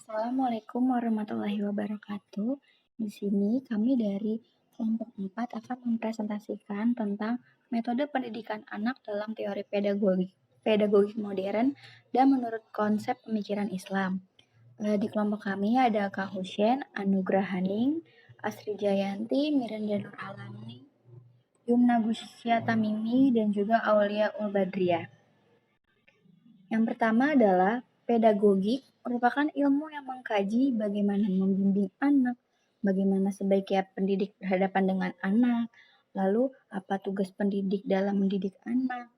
Assalamualaikum warahmatullahi wabarakatuh. Di sini kami dari kelompok 4 akan mempresentasikan tentang metode pendidikan anak dalam teori pedagogi modern dan menurut konsep pemikiran Islam. Di kelompok kami ada Kak Husyen, Anugrah Haning, Asri Jayanti, Miranda Nur Alami, Yumna Gusya Tamimi, dan juga Aulia Ulbadriah. Yang pertama adalah pedagogik merupakan ilmu yang mengkaji bagaimana membimbing anak, bagaimana sebaiknya pendidik berhadapan dengan anak, lalu apa tugas pendidik dalam mendidik anak,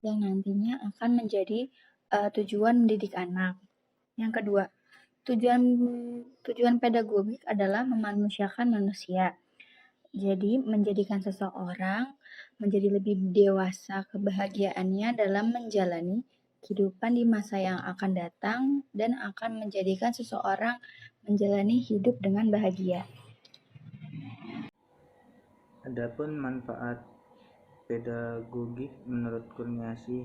yang nantinya akan menjadi tujuan mendidik anak. Yang kedua, tujuan tujuan pedagogik adalah memanusiakan manusia. Jadi menjadikan seseorang menjadi lebih dewasa kebahagiaannya dalam menjalani kehidupan di masa yang akan datang dan akan menjadikan seseorang menjalani hidup dengan bahagia. Adapun manfaat pedagogik menurut Kurniasi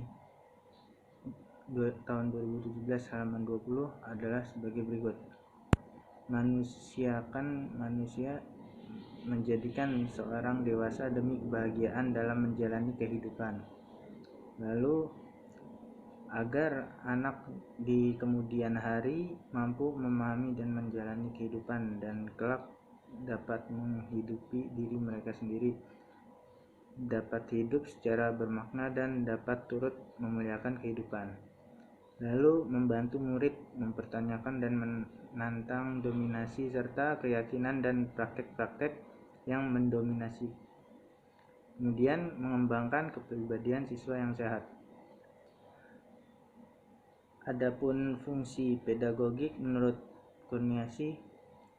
tahun 2017 halaman 20 adalah sebagai berikut. Manusiakan manusia menjadikan seorang dewasa demi kebahagiaan dalam menjalani kehidupan. Lalu agar anak di kemudian hari mampu memahami dan menjalani kehidupan dan kelak dapat menghidupi diri mereka sendiri, dapat hidup secara bermakna dan dapat turut memuliakan kehidupan. Lalu membantu murid mempertanyakan dan menantang dominasi serta keyakinan dan praktek-praktek yang mendominasi. Kemudian mengembangkan kepribadian siswa yang sehat. Adapun fungsi pedagogik menurut Kurniasi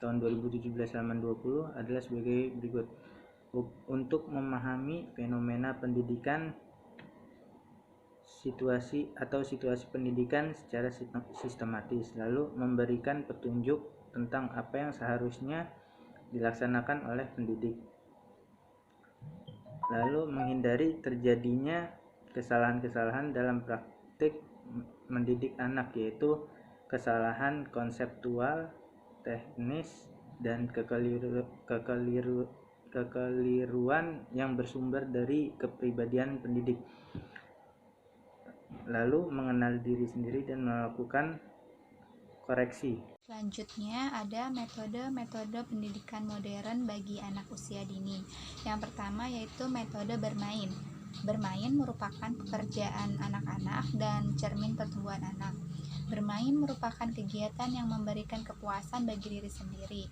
tahun 2017 halaman 20 adalah sebagai berikut. Untuk memahami fenomena pendidikan, situasi pendidikan secara sistematis, lalu memberikan petunjuk tentang apa yang seharusnya dilaksanakan oleh pendidik, lalu menghindari terjadinya kesalahan-kesalahan dalam praktik mendidik anak, yaitu kesalahan konseptual, teknis, dan kekeliruan yang bersumber dari kepribadian pendidik. Lalu mengenal diri sendiri dan melakukan koreksi. Selanjutnya ada metode-metode pendidikan modern bagi anak usia dini. Yang pertama yaitu metode bermain. Bermain merupakan pekerjaan anak-anak dan cermin pertumbuhan anak. Bermain merupakan kegiatan yang memberikan kepuasan bagi diri sendiri.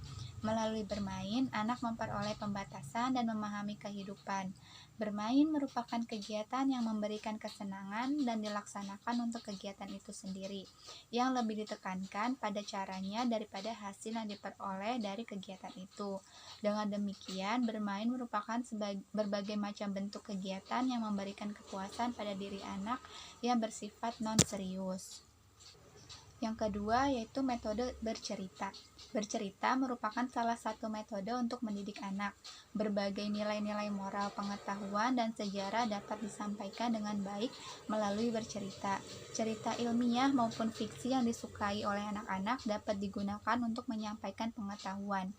Melalui bermain, anak memperoleh pembatasan dan memahami kehidupan. Bermain merupakan kegiatan yang memberikan kesenangan dan dilaksanakan untuk kegiatan itu sendiri, yang lebih ditekankan pada caranya daripada hasil yang diperoleh dari kegiatan itu. Dengan demikian, bermain merupakan berbagai macam bentuk kegiatan yang memberikan kepuasan pada diri anak yang bersifat non-serius. Yang kedua yaitu metode bercerita. Bercerita merupakan salah satu metode untuk mendidik anak. Berbagai nilai-nilai moral, pengetahuan, dan sejarah dapat disampaikan dengan baik melalui bercerita. Cerita ilmiah maupun fiksi yang disukai oleh anak-anak dapat digunakan untuk menyampaikan pengetahuan.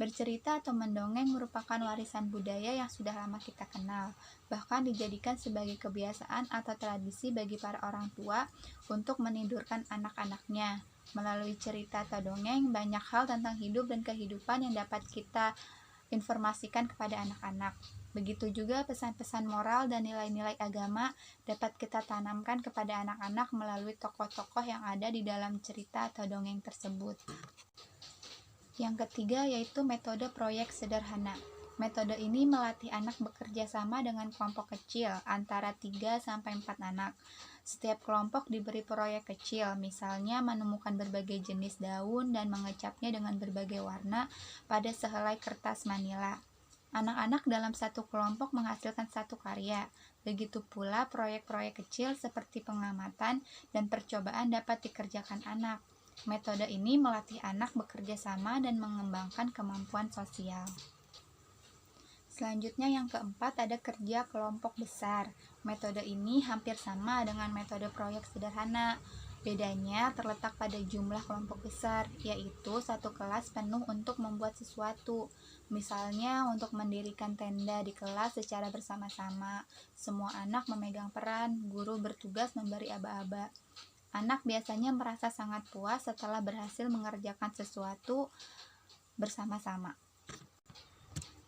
Bercerita atau mendongeng merupakan warisan budaya yang sudah lama kita kenal, bahkan dijadikan sebagai kebiasaan atau tradisi bagi para orang tua untuk menidurkan anak-anaknya. Melalui cerita atau dongeng, banyak hal tentang hidup dan kehidupan yang dapat kita informasikan kepada anak-anak. Begitu juga pesan-pesan moral dan nilai-nilai agama dapat kita tanamkan kepada anak-anak melalui tokoh-tokoh yang ada di dalam cerita atau dongeng tersebut. Yang ketiga yaitu metode proyek sederhana. Metode ini melatih anak bekerja sama dengan kelompok kecil antara 3-4 anak. Setiap kelompok diberi proyek kecil, misalnya menemukan berbagai jenis daun dan mengecapnya dengan berbagai warna pada sehelai kertas manila. Anak-anak dalam satu kelompok menghasilkan satu karya. Begitu pula proyek-proyek kecil seperti pengamatan dan percobaan dapat dikerjakan anak. Metode ini melatih anak bekerja sama dan mengembangkan kemampuan sosial. Selanjutnya yang keempat ada kerja kelompok besar. Metode ini hampir sama dengan metode proyek sederhana. Bedanya terletak pada jumlah kelompok besar, yaitu satu kelas penuh untuk membuat sesuatu. Misalnya untuk mendirikan tenda di kelas secara bersama-sama. Semua anak memegang peran, guru bertugas memberi aba-aba. Anak biasanya merasa sangat puas setelah berhasil mengerjakan sesuatu bersama-sama.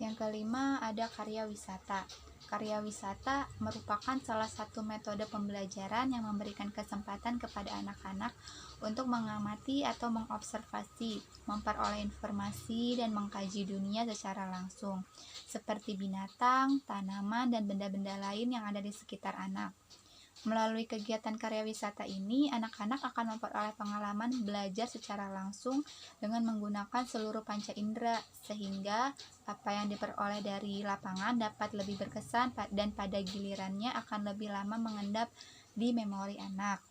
Yang kelima ada karya wisata. Karya wisata merupakan salah satu metode pembelajaran yang memberikan kesempatan kepada anak-anak untuk mengamati atau mengobservasi, memperoleh informasi, dan mengkaji dunia secara langsung, seperti binatang, tanaman, dan benda-benda lain yang ada di sekitar anak. Melalui kegiatan karya wisata ini, anak-anak akan memperoleh pengalaman belajar secara langsung dengan menggunakan seluruh panca indera, sehingga apa yang diperoleh dari lapangan dapat lebih berkesan dan pada gilirannya akan lebih lama mengendap di memori anak.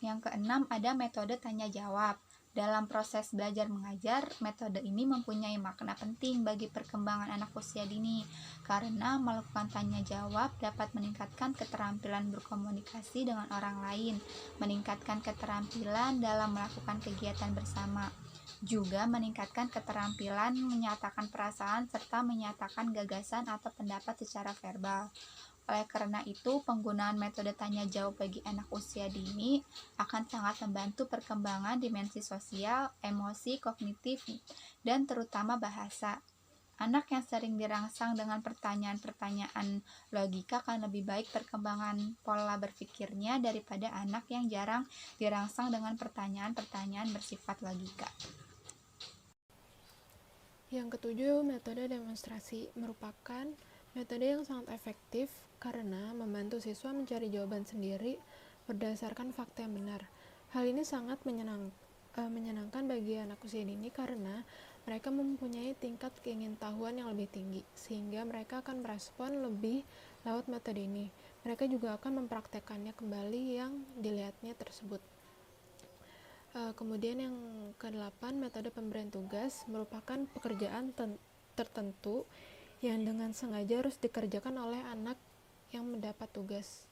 Yang keenam ada metode tanya jawab. Dalam proses belajar mengajar, metode ini mempunyai makna penting bagi perkembangan anak usia dini, karena melakukan tanya jawab dapat meningkatkan keterampilan berkomunikasi dengan orang lain, meningkatkan keterampilan dalam melakukan kegiatan bersama, juga meningkatkan keterampilan menyatakan perasaan serta menyatakan gagasan atau pendapat secara verbal. Oleh karena itu, penggunaan metode tanya jawab bagi anak usia dini akan sangat membantu perkembangan dimensi sosial, emosi, kognitif, dan terutama bahasa. Anak yang sering dirangsang dengan pertanyaan-pertanyaan logika akan lebih baik perkembangan pola berpikirnya daripada anak yang jarang dirangsang dengan pertanyaan-pertanyaan bersifat logika. Yang ketujuh, metode demonstrasi merupakan metode yang sangat efektif karena membantu siswa mencari jawaban sendiri berdasarkan fakta yang benar. Hal ini sangat menyenangkan bagi anak usia dini karena mereka mempunyai tingkat keingintahuan yang lebih tinggi, sehingga mereka akan merespon lebih lewat metode ini. Mereka juga akan mempraktekannya kembali yang dilihatnya tersebut. Kemudian yang ke-8, metode pemberian tugas merupakan pekerjaan tertentu yang dengan sengaja harus dikerjakan oleh anak yang mendapat tugas.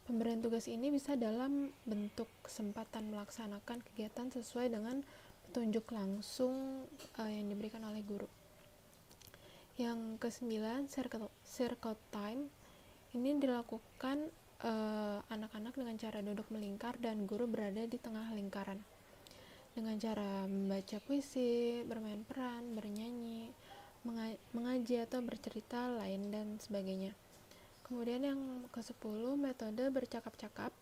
Pemberian tugas ini bisa dalam bentuk kesempatan melaksanakan kegiatan sesuai dengan petunjuk langsung yang diberikan oleh guru. Yang ke-9, circle time. Ini dilakukan anak-anak dengan cara duduk melingkar dan guru berada di tengah lingkaran. Dengan cara membaca puisi, bermain peran, bernyanyi, mengaji atau bercerita lain dan sebagainya. Kemudian yang ke-10, metode bercakap-cakap.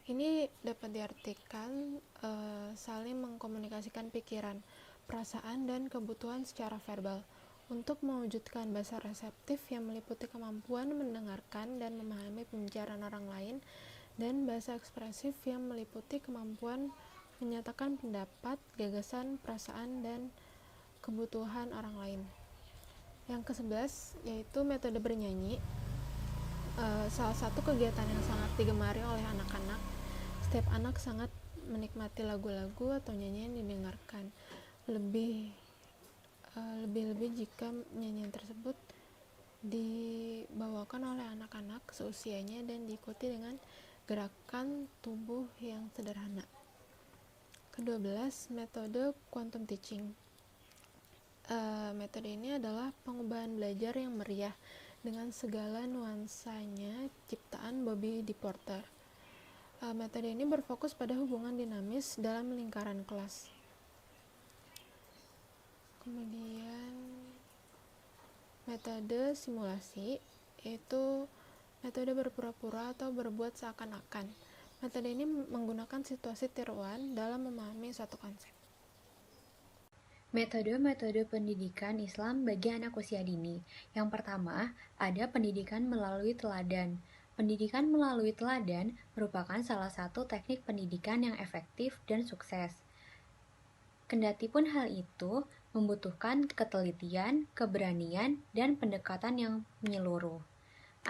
Ini dapat diartikan saling mengkomunikasikan pikiran, perasaan, dan kebutuhan secara verbal untuk mewujudkan bahasa reseptif yang meliputi kemampuan mendengarkan dan memahami pembicaraan orang lain, dan bahasa ekspresif yang meliputi kemampuan menyatakan pendapat, gagasan, perasaan, dan kebutuhan orang lain. Yang ke-11 yaitu metode bernyanyi. Salah satu kegiatan yang sangat digemari oleh anak-anak. Setiap anak sangat menikmati lagu-lagu atau nyanyian yang didengarkan. Lebih-lebih jika nyanyian tersebut dibawakan oleh anak-anak seusianya dan diikuti dengan gerakan tubuh yang sederhana. Ke-12, metode quantum teaching. Metode ini adalah pengubahan belajar yang meriah dengan segala nuansanya ciptaan Bobby D. Porter. Metode ini berfokus pada hubungan dinamis dalam lingkaran kelas. Kemudian metode simulasi, yaitu metode berpura-pura atau berbuat seakan-akan. Metode ini menggunakan situasi tiruan dalam memahami suatu konsep. Metode-metode pendidikan Islam bagi anak usia dini. Yang pertama, ada pendidikan melalui teladan. Pendidikan melalui teladan merupakan salah satu teknik pendidikan yang efektif dan sukses. Kendatipun hal itu membutuhkan ketelitian, keberanian, dan pendekatan yang menyeluruh.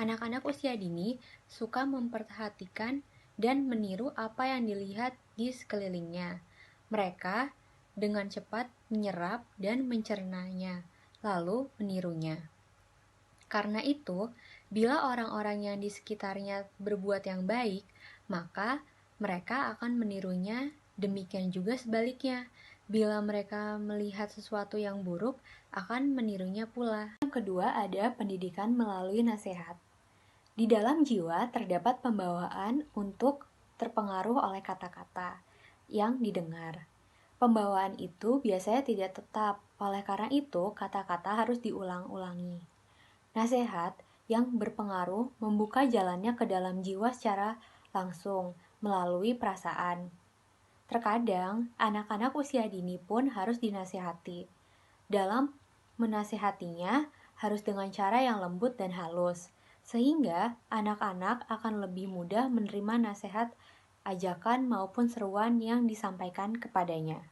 Anak-anak usia dini suka memperhatikan dan meniru apa yang dilihat di sekelilingnya. Mereka dengan cepat menyerap dan mencernanya, lalu menirunya. Karena itu, bila orang-orang yang di sekitarnya berbuat yang baik, maka mereka akan menirunya, demikian juga sebaliknya. Bila mereka melihat sesuatu yang buruk, akan menirunya pula. Yang kedua ada pendidikan melalui nasihat. Di dalam jiwa terdapat pembawaan untuk terpengaruh oleh kata-kata yang didengar. Pembawaan itu biasanya tidak tetap, oleh karena itu kata-kata harus diulang-ulangi. Nasihat yang berpengaruh membuka jalannya ke dalam jiwa secara langsung melalui perasaan. Terkadang, anak-anak usia dini pun harus dinasihati. Dalam menasihatinya harus dengan cara yang lembut dan halus, sehingga anak-anak akan lebih mudah menerima nasihat, ajakan maupun seruan yang disampaikan kepadanya.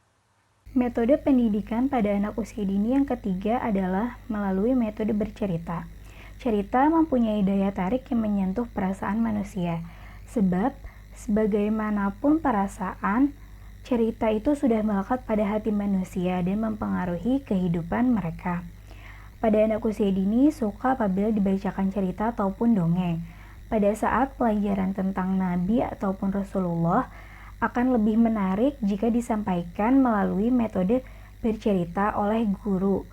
Metode pendidikan pada anak usia dini yang ketiga adalah melalui metode bercerita. Cerita mempunyai daya tarik yang menyentuh perasaan manusia, sebab sebagaimanapun perasaan, cerita itu sudah melekat pada hati manusia dan mempengaruhi kehidupan mereka. Pada anak usia dini suka apabila dibacakan cerita ataupun dongeng. Pada saat pelajaran tentang Nabi ataupun Rasulullah akan lebih menarik jika disampaikan melalui metode bercerita oleh guru,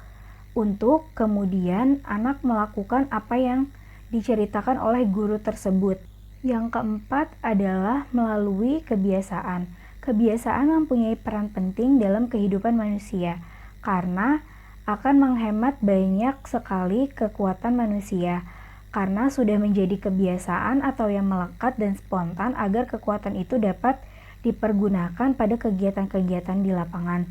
untuk kemudian anak melakukan apa yang diceritakan oleh guru tersebut. Yang keempat adalah melalui kebiasaan. Kebiasaan mempunyai peran penting dalam kehidupan manusia karena akan menghemat banyak sekali kekuatan manusia karena sudah menjadi kebiasaan atau yang melekat dan spontan agar kekuatan itu dapat dipergunakan pada kegiatan-kegiatan di lapangan.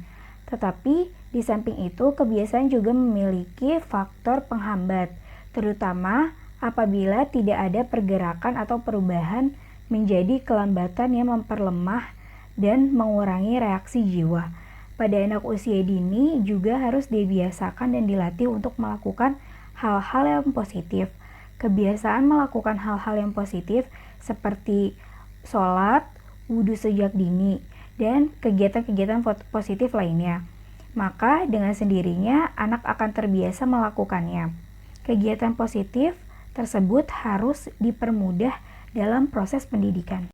Tetapi di samping itu kebiasaan juga memiliki faktor penghambat, terutama apabila tidak ada pergerakan atau perubahan menjadi kelambatan yang memperlemah dan mengurangi reaksi jiwa. Pada anak usia dini juga harus dibiasakan dan dilatih untuk melakukan hal-hal yang positif. Kebiasaan melakukan hal-hal yang positif seperti sholat, wudhu sejak dini, dan kegiatan-kegiatan positif lainnya. Maka dengan sendirinya anak akan terbiasa melakukannya. Kegiatan positif tersebut harus dipermudah dalam proses pendidikan.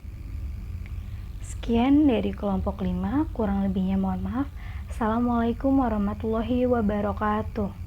Sekian dari kelompok 5, kurang lebihnya mohon maaf. Assalamualaikum warahmatullahi wabarakatuh.